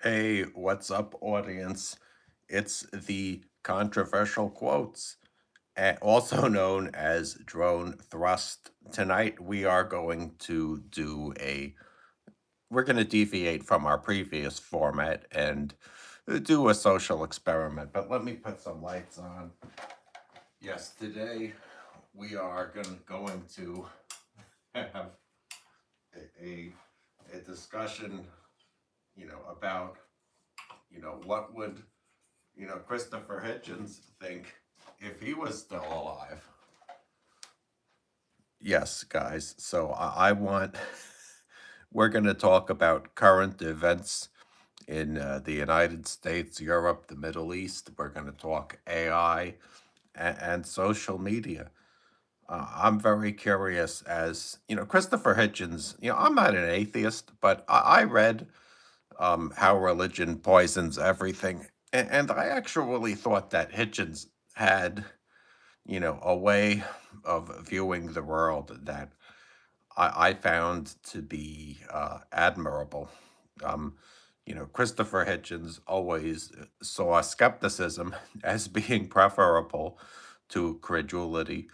Hey, what's up, audience? It's the controversial quotes, also known as drone thrust. Tonight, we're going to deviate from our previous format and do a social experiment. But let me put some lights on. Yes, today we are going to have a, a discussion, about, what would Christopher Hitchens think if he was still alive. Yes, guys. So I want, we're going to talk about current events in the United States, Europe, the Middle East. We're going to talk AI and social media. I'm very curious Christopher Hitchens, I'm not an atheist, but I read How Religion Poisons Everything. And I actually thought that Hitchens had, a way of viewing the world that I found to be admirable. Christopher Hitchens always saw skepticism as being preferable to credulity.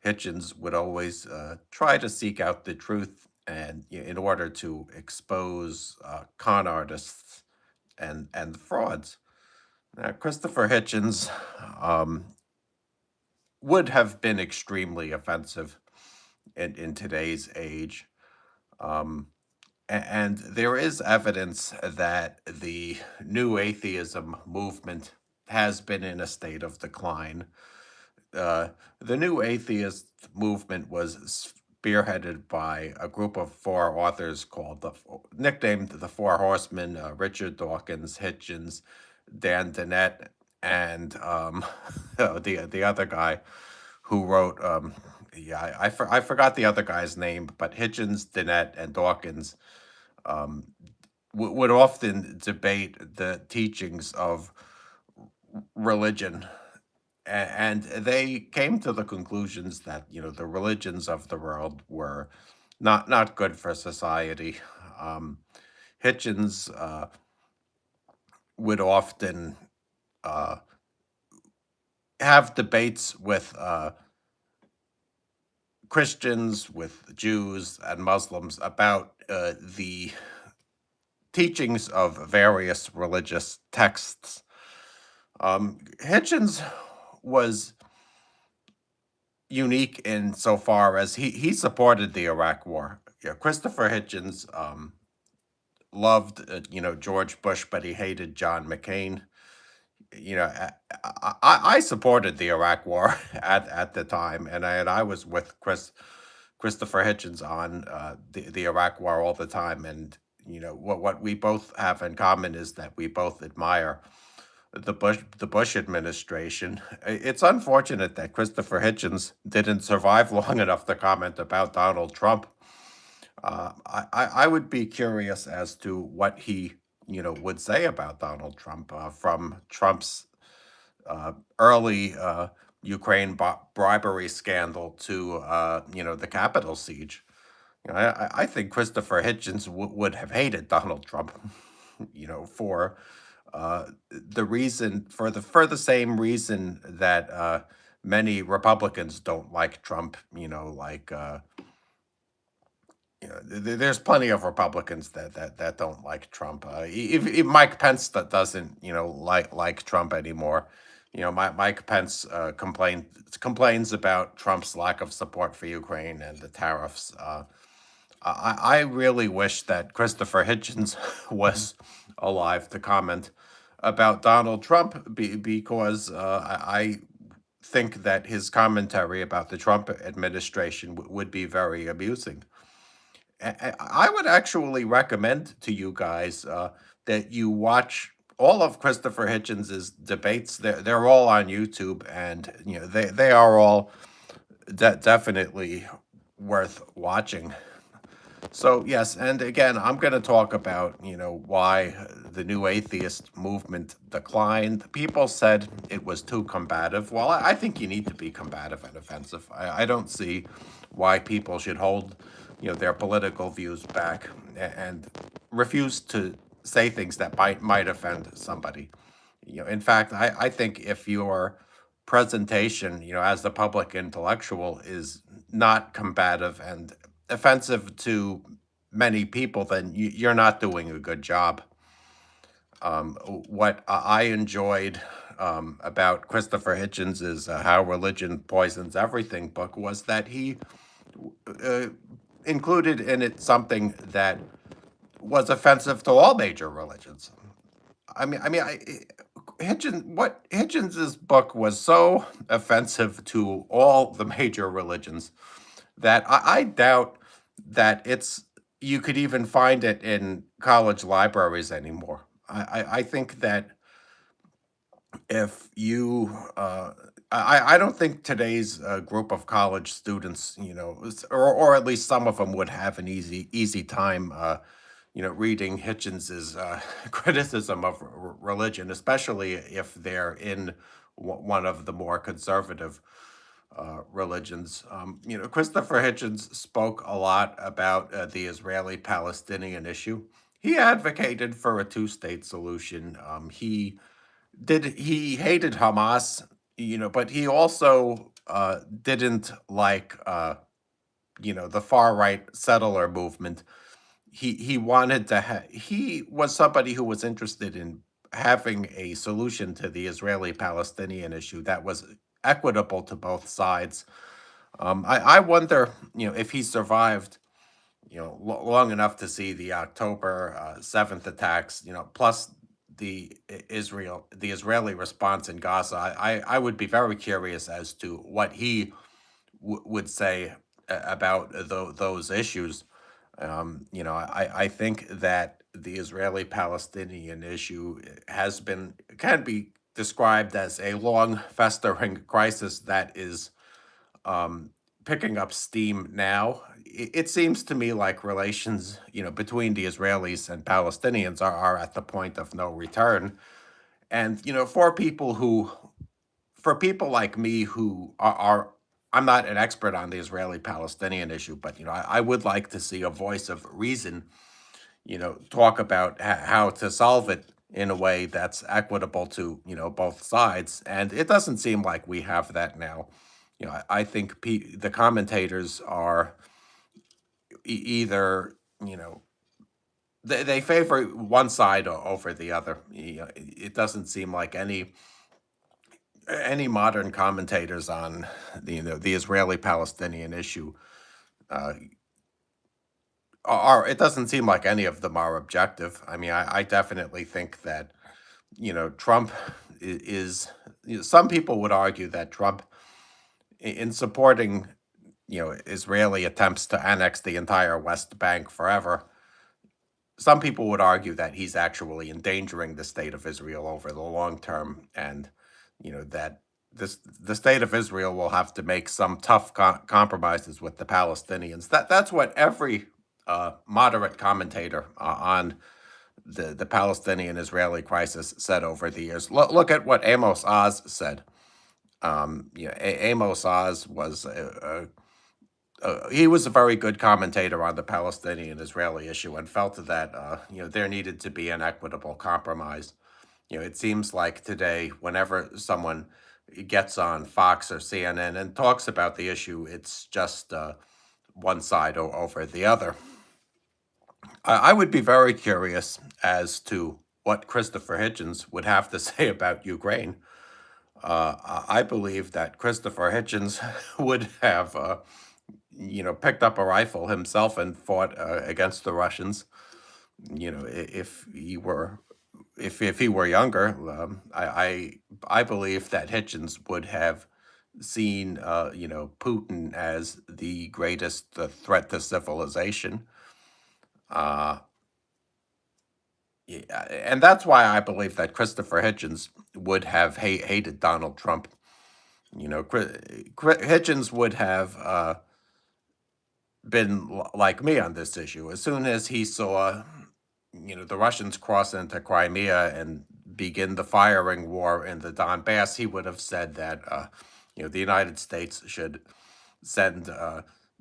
Hitchens would always try to seek out the truth and in order to expose con artists and frauds. Christopher Hitchens um, would have been extremely offensive in today's age. Um, and there is evidence that the new atheism movement has been in a state of decline. The new atheist movement was spearheaded by a group of four authors nicknamed the Four Horsemen: Richard Dawkins, Hitchens, Dan Dennett, and the other guy who wrote. I forgot the other guy's name, but Hitchens, Dennett, and Dawkins um, would often debate the teachings of religion, and they came to the conclusions that the religions of the world were not good for society. Um, Hitchens would often uh, have debates with Christians, with Jews, and Muslims about the teachings of various religious texts. Hitchens was unique in so far as he supported the Iraq War. Yeah, Christopher Hitchens loved George Bush, but he hated John McCain. I supported the Iraq War at the time, and I was with Christopher Hitchens on the Iraq War all the time. And what we both have in common is that we both admire the Bush administration. It's unfortunate that Christopher Hitchens didn't survive long enough to comment about Donald Trump. I would be curious as to what he would say about Donald Trump, from Trump's early Ukraine bribery scandal to the Capitol siege. I think Christopher Hitchens would have hated Donald Trump, for the same reason that many Republicans don't like Trump. There's plenty of Republicans that don't like Trump. If Mike Pence that doesn't like Trump anymore. Mike Pence complains about Trump's lack of support for Ukraine and the tariffs. I really wish that Christopher Hitchens was alive to comment about Donald Trump, because I think that his commentary about the Trump administration would be very amusing. I would actually recommend to you guys that you watch all of Christopher Hitchens's debates. They're all on YouTube, and they are all definitely worth watching. So yes, and again, I'm going to talk about why the new atheist movement declined. People said it was too combative. Well, I think you need to be combative and offensive. I don't see why people should hold their political views back and refuse to say things that might offend somebody. In fact, I think if your presentation, as the public intellectual is not combative and offensive to many people, then you're not doing a good job. What I enjoyed about Christopher Hitchens' is How Religion Poisons Everything book was that he uh, included in it something that was offensive to all major religions. Hitchens's book was so offensive to all the major religions that I doubt that you could even find it in college libraries anymore. I think that if you I don't think today's group of college students, or at least some of them would have an easy time reading Hitchens's criticism of religion, especially if they're in one of the more conservative religions. Christopher Hitchens spoke a lot about the Israeli-Palestinian issue. He advocated for a two-state solution. He hated Hamas, but he also didn't like the far right settler movement. He wanted to he was somebody who was interested in having a solution to the Israeli-Palestinian issue that was equitable to both sides. I wonder, if he survived, long enough to see the October 7th attacks, plus the Israeli response in Gaza. I would be very curious as to what he would say about those issues. I think that the Israeli-Palestinian issue can be described as a long festering crisis that is um, picking up steam now. It seems to me like relations, between the Israelis and Palestinians are at the point of no return. And for people like me who I'm not an expert on the Israeli-Palestinian issue, but I would like to see a voice of reason, talk about how to solve it in a way that's equitable to both sides. And it doesn't seem like we have that now. I think the commentators are either they favor one side over the other. It doesn't seem like any modern commentators on the Israeli-Palestinian issue uh, are. It doesn't seem like any of them are objective. I mean, I definitely think that Trump is. Some people would argue that Trump, in supporting Israeli attempts to annex the entire West Bank forever, some people would argue that he's actually endangering the state of Israel over the long term, and that the state of Israel will have to make some tough compromises with the Palestinians. That's what every moderate commentator on the Palestinian Israeli crisis said over the years. Look at what Amos Oz said. Amos Oz was he was a very good commentator on the Palestinian-Israeli issue and felt that there needed to be an equitable compromise. It seems like today, whenever someone gets on Fox or CNN and talks about the issue, it's just one side over the other. I would be very curious as to what Christopher Hitchens would have to say about Ukraine. I believe that Christopher Hitchens would have picked up a rifle himself and fought against the Russians. If he were younger, I believe that Hitchens would have seen Putin as the greatest threat to civilization. Uh, yeah, and that's why I believe that Christopher Hitchens would have hated Donald Trump. Hitchens would have been like me on this issue. As soon as he saw, the Russians cross into Crimea and begin the firing war in the Donbass, he would have said that, the United States should send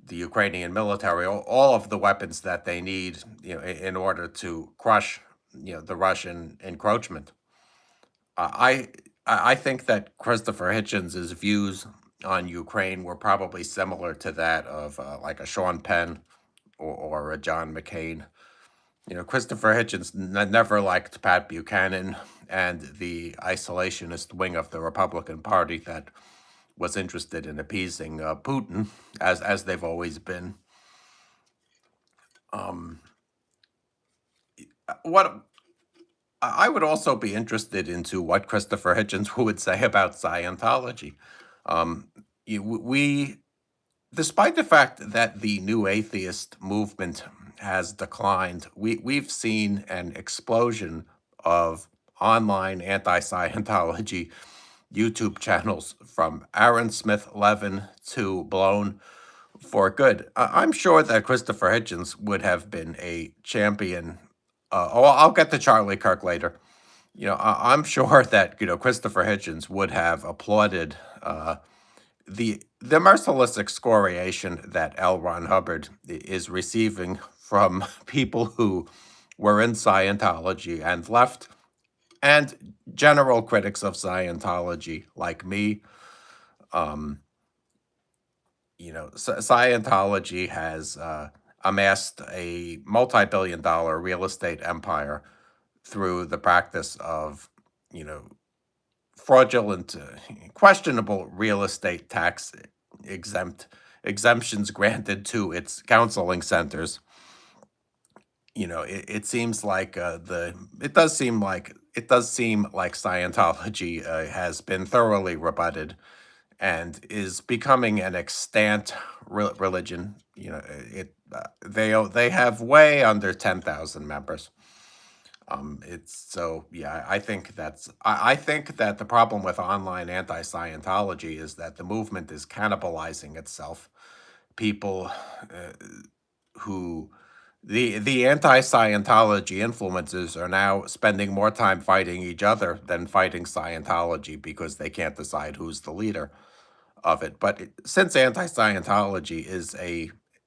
the Ukrainian military all of the weapons that they need, in order to crush the Russian encroachment. I I think that Christopher Hitchens's views on Ukraine were probably similar to that of like a Sean Penn or a John McCain. Christopher Hitchens never liked Pat Buchanan and the isolationist wing of the Republican Party that was interested in appeasing Putin, as they've always been. Um, what I would also be interested into what Christopher Hitchens would say about Scientology. Um, we, despite the fact that the new atheist movement has declined, we've seen an explosion of online anti-Scientology YouTube channels from Aaron Smith Levin to Blown for Good. I'm sure that Christopher Hitchens would have been a champion. I'll get to Charlie Kirk later. I'm sure that Christopher Hitchens would have applauded the merciless excoriation that L. Ron Hubbard is receiving from people who were in Scientology and left, and general critics of Scientology like me. Um, Scientology has amassed a multi-billion-dollar real estate empire through the practice of, you know, fraudulent, questionable real estate tax exempt exemptions granted to its counseling centers. It seems like it does seem like Scientology has been thoroughly rebutted and is becoming an extant religion. They have way under 10,000 members. It's so yeah. I think that the problem with online anti-Scientology is that the movement is cannibalizing itself. People who the anti-Scientology influencers are now spending more time fighting each other than fighting Scientology because they can't decide who's the leader of it. But since anti-Scientology is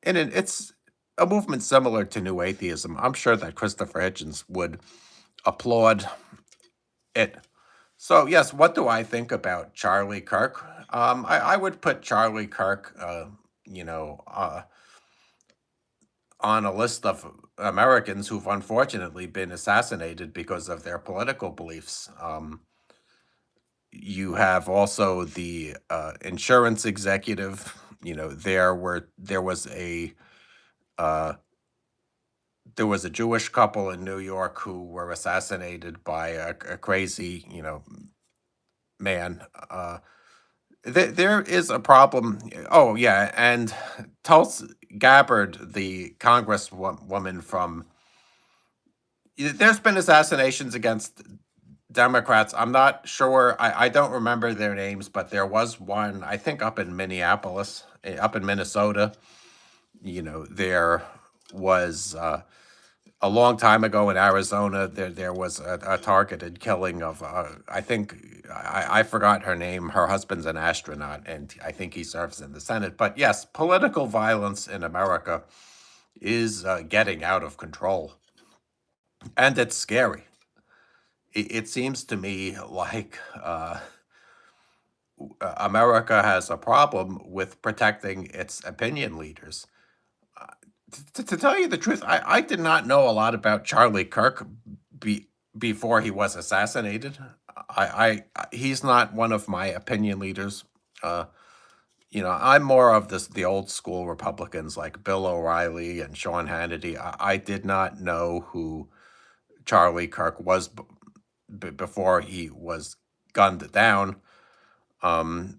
it's a movement similar to New Atheism, I'm sure that Christopher Hitchens would applaud it. So yes, what do I think about Charlie Kirk? I would put Charlie Kirk, you know, uh, on a list of Americans who've unfortunately been assassinated because of their political beliefs. You have also the insurance executive. Uh, there was a Jewish couple in New York who were assassinated by a crazy, man. There is a problem. Oh yeah, and Tulsi Gabbard, the congresswoman from. There's been assassinations against Democrats. I'm not sure. I don't remember their names, but there was one, I think, up in Minneapolis, up in Minnesota. There was a long time ago in Arizona. There was a targeted killing of. I think I forgot her name. Her husband's an astronaut, and I think he serves in the Senate. But yes, political violence in America is getting out of control, and it's scary. It seems to me like America has a problem with protecting its opinion leaders. To tell you the truth, I did not know a lot about Charlie Kirk be, before he was assassinated. He's not one of my opinion leaders. Uh, I'm more of the old school Republicans like Bill O'Reilly and Sean Hannity. I did not know who Charlie Kirk was before he was gunned down. Um,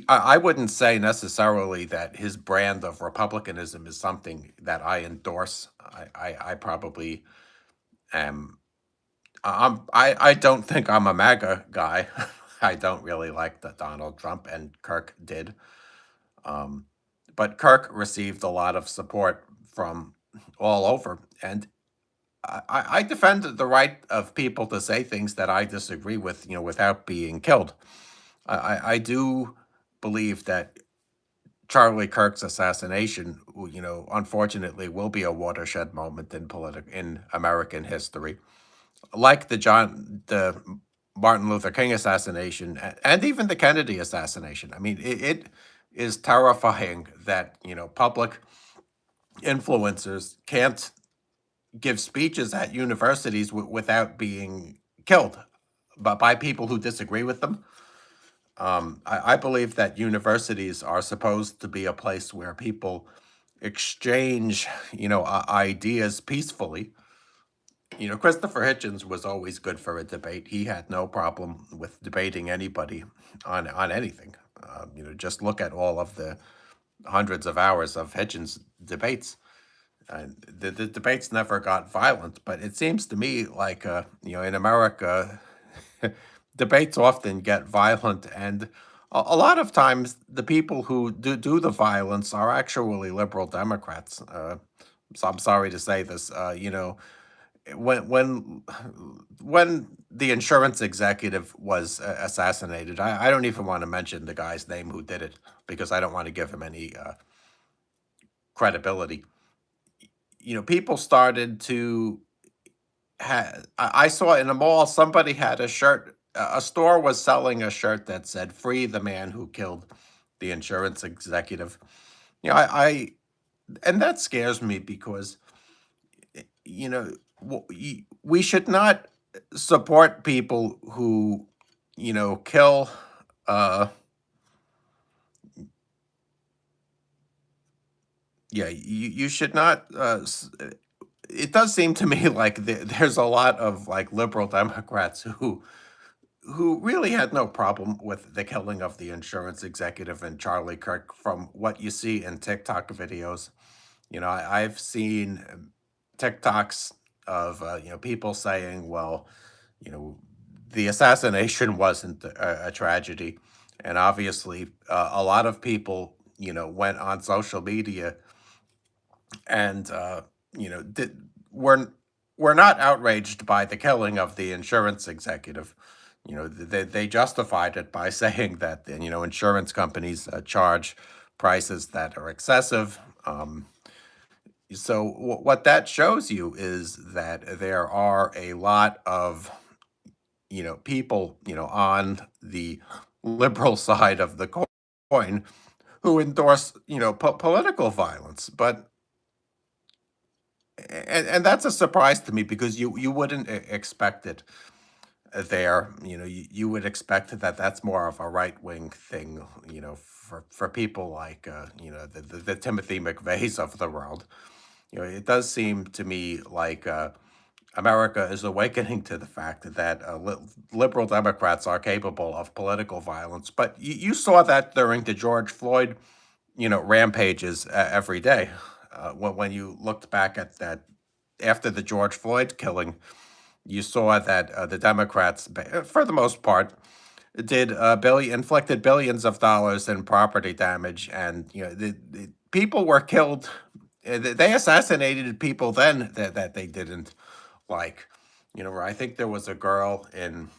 I wouldn't say necessarily that his brand of republicanism is something that I endorse. I probably am. I don't think I'm a MAGA guy. I don't really like that Donald Trump and Kirk did. Um, but Kirk received a lot of support from all over, and I defend the right of people to say things that I disagree with, without being killed. I do believe that Charlie Kirk's assassination, unfortunately, will be a watershed moment in American history, like the Martin Luther King assassination and even the Kennedy assassination. I mean, it is terrifying that public influencers can't give speeches at universities without being killed, but by people who disagree with them. I believe that universities are supposed to be a place where people exchange, ideas peacefully. Christopher Hitchens was always good for a debate. He had no problem with debating anybody on anything. Just look at all of the hundreds of hours of Hitchens debates. The debates never got violent, but it seems to me like, in America, debates often get violent, and a lot of times the people who do the violence are actually liberal Democrats. So I'm sorry to say this. When the insurance executive was assassinated, I don't even want to mention the guy's name who did it because I don't want to give him any credibility. People started to I saw in a mall somebody had a shirt. A store was selling a shirt that said "Free the man who killed the insurance executive." I and that scares me because you know we should not support people who kill. Uh, yeah, you should not. It does seem to me like there's a lot of like liberal Democrats who really had no problem with the killing of the insurance executive and Charlie Kirk from what you see in TikTok videos. I've seen TikToks of people saying, well, you know, the assassination wasn't a tragedy, and obviously a lot of people went on social media and did were not outraged by the killing of the insurance executive. They justified it by saying that insurance companies charge prices that are excessive. So what that shows you is that there are a lot of people on the liberal side of the coin who endorse political violence, but and that's a surprise to me because you wouldn't expect it there. You would expect that that's more of a right wing thing. For people like the Timothy McVeighs of the world. It does seem to me like America is awakening to the fact that liberal Democrats are capable of political violence. But you saw that during the George Floyd, rampages every day. When you looked back at that after the George Floyd killing, you saw that the Democrats, for the most part, did inflicted billions of dollars in property damage, and the people were killed. They assassinated people then that they didn't like. Where I think there was a girl in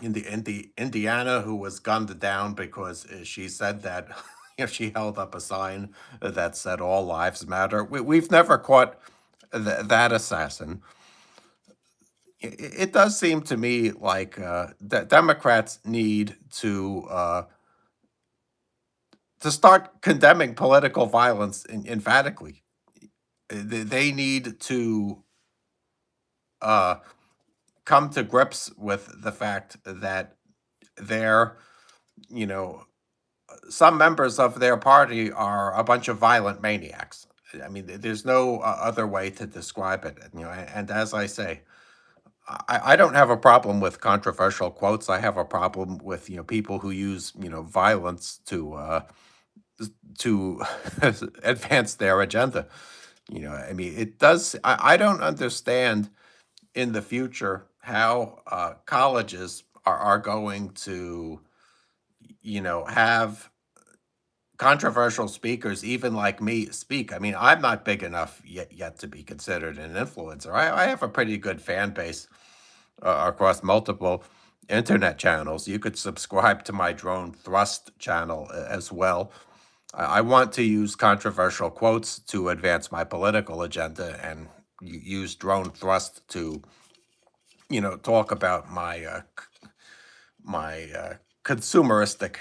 the Indiana who was gunned down because she said that she held up a sign that said "All lives matter." We've never caught that assassin. It does seem to me like that Democrats need to start condemning political violence emphatically. They need to uh, come to grips with the fact that they're, you know, some members of their party are a bunch of violent maniacs. I mean, there's no other way to describe it. And as I say, I don't have a problem with controversial quotes. I have a problem with people who use violence to advance their agenda. I mean, it does. I don't understand in the future how colleges are going to have controversial speakers, even like me, speak. I mean, I'm not big enough yet to be considered an influencer. I have a pretty good fan base across multiple internet channels. You could subscribe to my Drone Thrust channel as well. I want to use controversial quotes to advance my political agenda and use drone thrust to, talk about my consumeristic,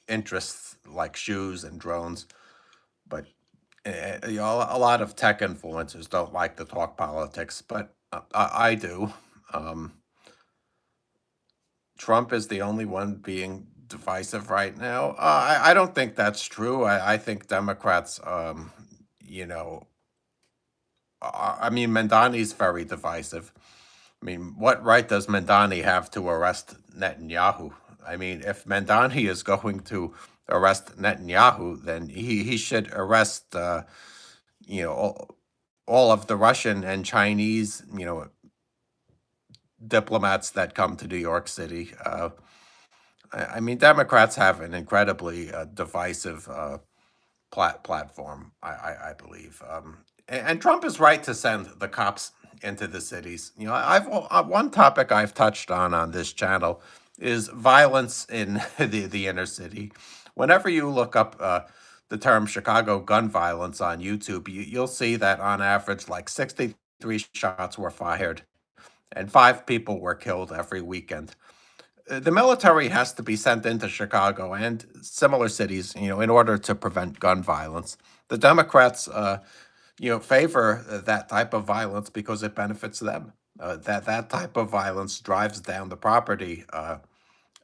interests like shoes and drones. But a lot of tech influencers don't like to talk politics, but I do. Um, Trump is the only one being divisive right now. I don't think that's true. I think Democrats, you know, I mean, Mandani's very divisive. I mean, what right does Mandani have to arrest Netanyahu? I mean, if Mandani is going to arrest Netanyahu, then he should arrest, you know, all of the Russian and Chinese, diplomats that come to New York City. I mean, Democrats have an incredibly divisive platform, I believe. And Trump is right to send the cops into the cities. One topic I've touched on this channel is violence in the inner city. Whenever you look up the term Chicago gun violence on YouTube, you'll see that on average, like 63 shots were fired and 5 people were killed every weekend. The military has to be sent into Chicago and similar cities, in order to prevent gun violence. The Democrats, favor that type of violence because it benefits them. That type of violence drives down the property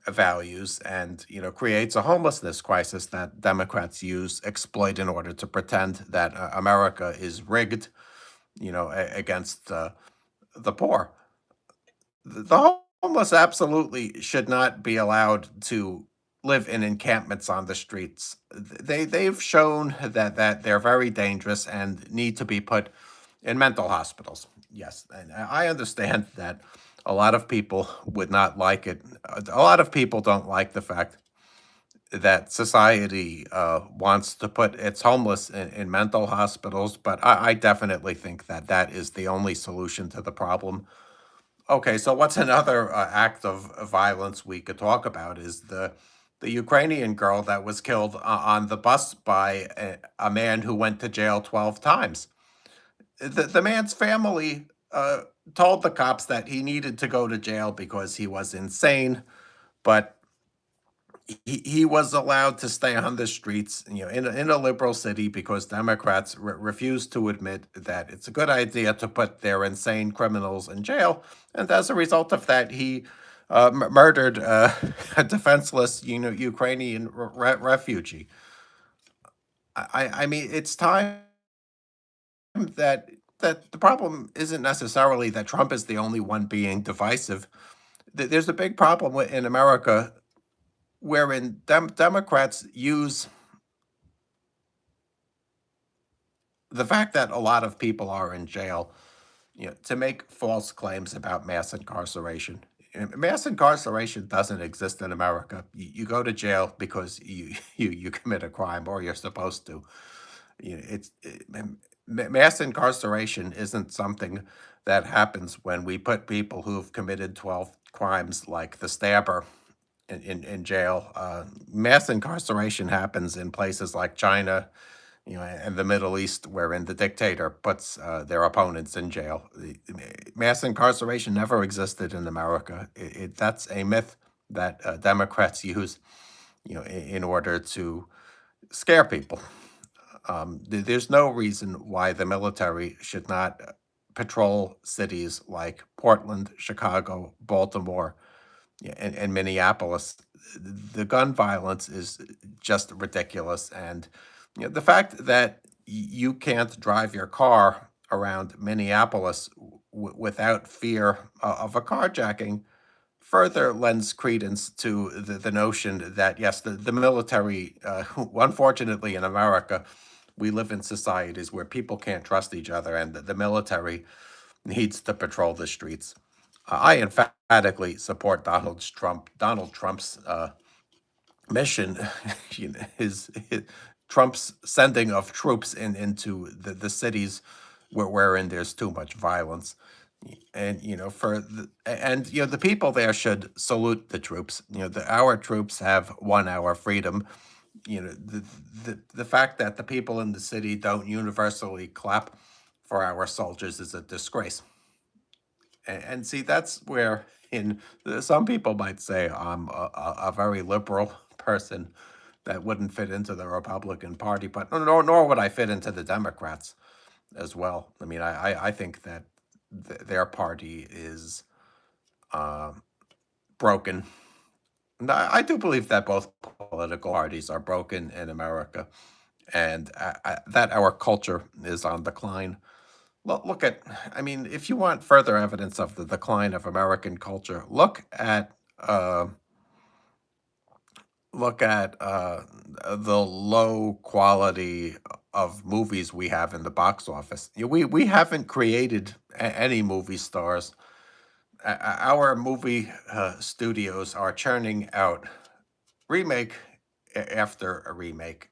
values and creates a homelessness crisis that Democrats exploit in order to pretend that America is rigged, against the poor. The homeless absolutely should not be allowed to live in encampments on the streets. They've shown that they're very dangerous and need to be put in mental hospitals. Yes, and I understand that a lot of people would not like it. A lot of people don't like the fact that society wants to put its homeless in mental hospitals, but I definitely think that that is the only solution to the problem. Okay, so what's another act of violence we could talk about is the Ukrainian girl that was killed on the bus by a man who went to jail 12 times. The man's family told the cops that he needed to go to jail because he was insane, but he was allowed to stay on the streets, in a liberal city because Democrats refuse to admit that it's a good idea to put their insane criminals in jail, and as a result of that, he murdered a defenseless, Ukrainian refugee. I mean, it's time that the problem isn't necessarily that Trump is the only one being divisive. There's a big problem in America wherein Democrats use the fact that a lot of people are in jail, to make false claims about mass incarceration. And mass incarceration doesn't exist in America. You go to jail because you commit a crime or you're supposed to. Mass incarceration isn't something that happens when we put people who've committed 12 crimes like the stabber in jail. Mass incarceration happens in places like China, and the Middle East, wherein the dictator puts their opponents in jail. Mass incarceration never existed in America. That's a myth that Democrats use, in order to scare people. There's no reason why the military should not patrol cities like Portland, Chicago, Baltimore, and Minneapolis. The gun violence is just ridiculous, and the fact that you can't drive your car around Minneapolis without fear of a carjacking further lends credence to the notion that yes, the military, unfortunately in America, we live in societies where people can't trust each other, and the military needs to patrol the streets. I emphatically support Donald Trump's mission, his Trump's sending of troops into the cities wherein there's too much violence. And the people there should salute the troops. Our troops have won our freedom. the fact that the people in the city don't universally clap for our soldiers is a disgrace. And see, that's where some people might say I'm a very liberal person that wouldn't fit into the Republican Party, but nor would I fit into the Democrats as well. I mean, I think that their party is uh, broken. And I do believe that both political parties are broken in America, and that our culture is on decline. Look at, I mean, if you want further evidence of the decline of American culture, uh, look at the low quality of movies we have in the box office. We haven't created any movie stars. Our movie studios are churning out remake after a remake.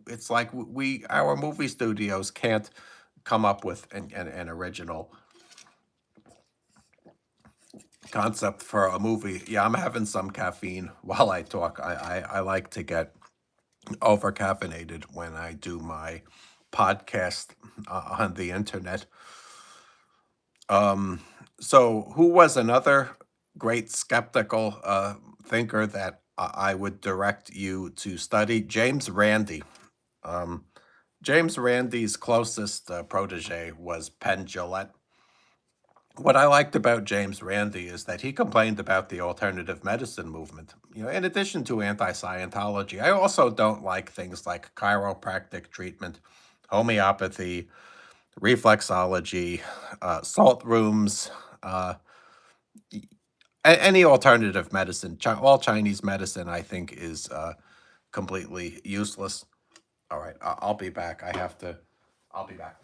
It's like our movie studios can't come up with an original concept for a movie. Yeah, I'm having some caffeine while I talk. I like to get over caffeinated when I do my podcast on the internet. Um, so, who was another great skeptical thinker that I would direct you to study? James Randi. Um, James Randi's closest protege was Penn Jillette. What I liked about James Randi is that he complained about the alternative medicine movement. In addition to anti-Scientology, I also don't like things like chiropractic treatment, homeopathy, reflexology, salt rooms, uh, any alternative medicine. All Chinese medicine, I think, is completely useless. All right, I'll be back. I'll be back.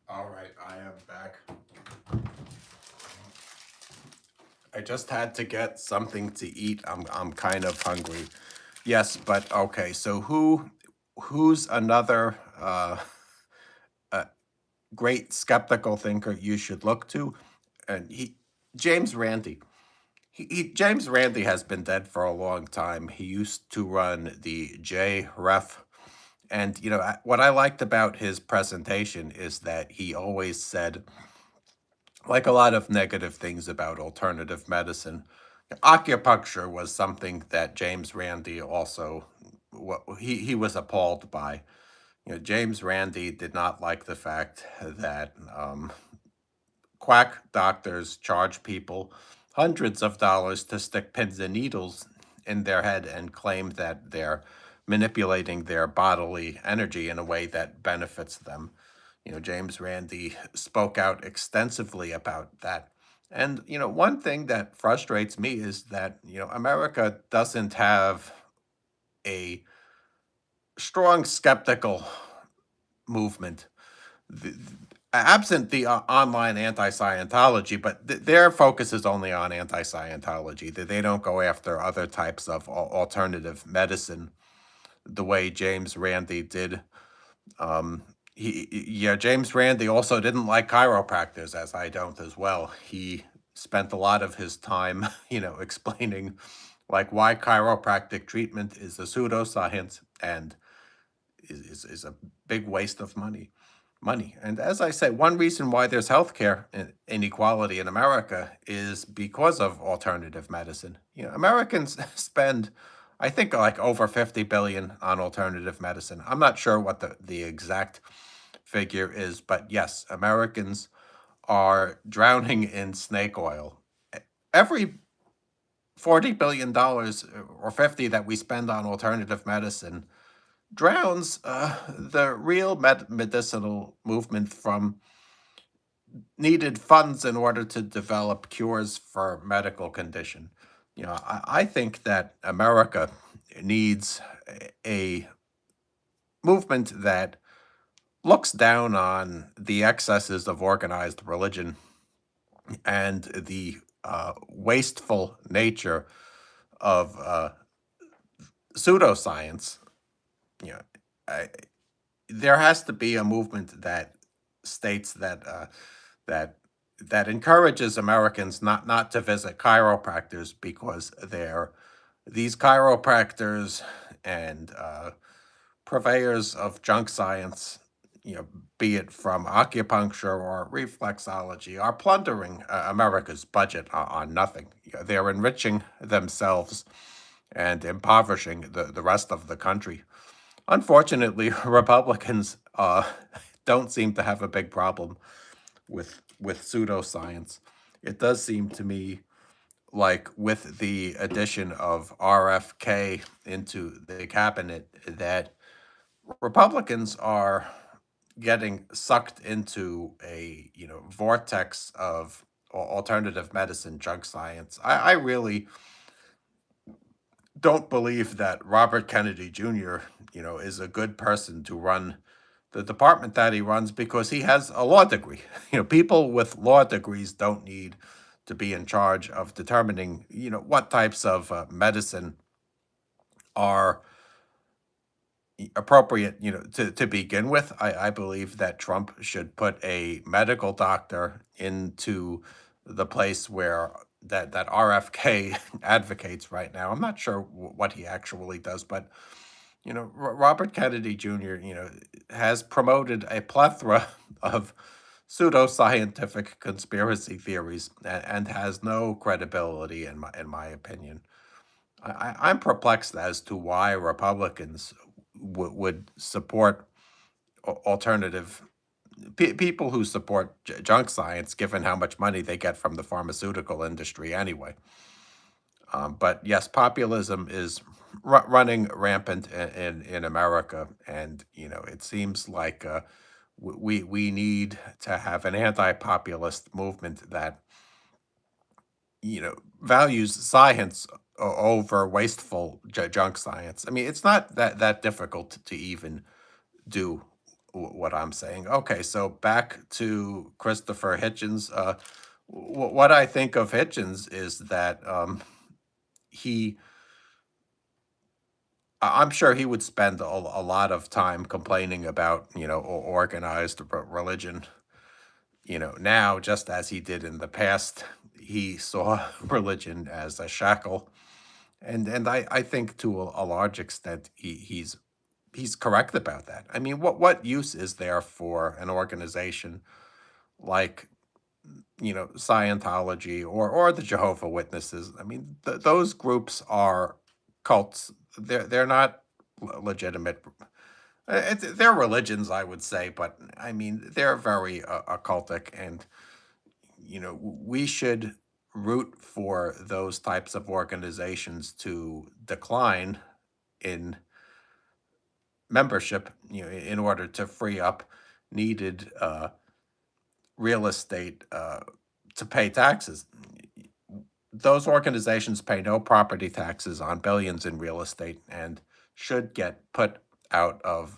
All right, I am back. I just had to get something to eat. I'm kind of hungry. Yes, but okay. So who's another uh, great skeptical thinker you should look to? And James Randi. James Randi has been dead for a long time. He used to run the JREF. And what I liked about his presentation is that he always said, like a lot of negative things about alternative medicine, acupuncture was something that James Randi also he was appalled by. James Randi did not like the fact that quack doctors charge people hundreds of dollars to stick pins and needles in their head and claim that they're manipulating their bodily energy in a way that benefits them. James Randi spoke out extensively about that. And, one thing that frustrates me is that, America doesn't have a strong skeptical movement. the, absent the online anti-Scientology, but their focus is only on anti-Scientology. They don't go after other types of alternative medicine the way James Randi did. Um, yeah, James Randi also didn't like chiropractors, as I don't as well. He spent a lot of his time, explaining like why chiropractic treatment is a pseudoscience and is a big waste of money. And as I say, one reason why there's healthcare inequality in America is because of alternative medicine. Americans spend, I think, like over 50 billion on alternative medicine. I'm not sure what the exact figure is, but yes, Americans are drowning in snake oil. Every $40 billion or 50 that we spend on alternative medicine drowns the real medicinal movement from needed funds in order to develop cures for medical condition. I think that America needs a movement that looks down on the excesses of organized religion and the wasteful nature of pseudoscience. You know, I, there has to be a movement that states that that encourages Americans not to visit chiropractors because these chiropractors and purveyors of junk science, be it from acupuncture or reflexology, are plundering America's budget on nothing. They're enriching themselves and impoverishing the rest of the country. Unfortunately, Republicans don't seem to have a big problem with pseudoscience. It does seem to me like with the addition of RFK into the cabinet that Republicans are getting sucked into a vortex of alternative medicine, junk science. I really don't believe that Robert Kennedy Jr., is a good person to run the department that he runs because he has a law degree. People with law degrees don't need to be in charge of determining, what types of medicine are appropriate, to begin with. I believe that Trump should put a medical doctor into the place where that RFK advocates right now. I'm not sure what he actually does, but Robert Kennedy Jr., has promoted a plethora of pseudoscientific conspiracy theories and has no credibility in my opinion. I'm perplexed as to why Republicans would support alternative people who support junk science, given how much money they get from the pharmaceutical industry anyway. But yes, populism is running rampant in America, and it seems like we need to have an anti-populist movement that values science over wasteful junk science. I mean, it's not that difficult to even do what I'm saying. Okay, so back to Christopher Hitchens. What I think of Hitchens is that he I'm sure he would spend a lot of time complaining about, organized religion, now, just as he did in the past. He saw religion as a shackle. And I think to a large extent he's correct about that. I mean, what use is there for an organization like, Scientology or the Jehovah Witnesses? I mean, those groups are cults. They're not legitimate. They're religions, I would say, but I mean, they're very occultic, and we should root for those types of organizations to decline in membership, in order to free up needed real estate to pay taxes. Those organizations pay no property taxes on billions in real estate and should get put out of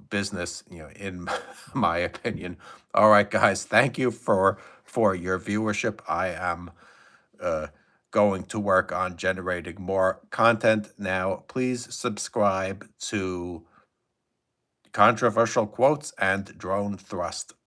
business, in my opinion. All right, guys, thank you for your viewership. I am uh, going to work on generating more content now. Please subscribe to Controversial Quotes and Drone Thrust.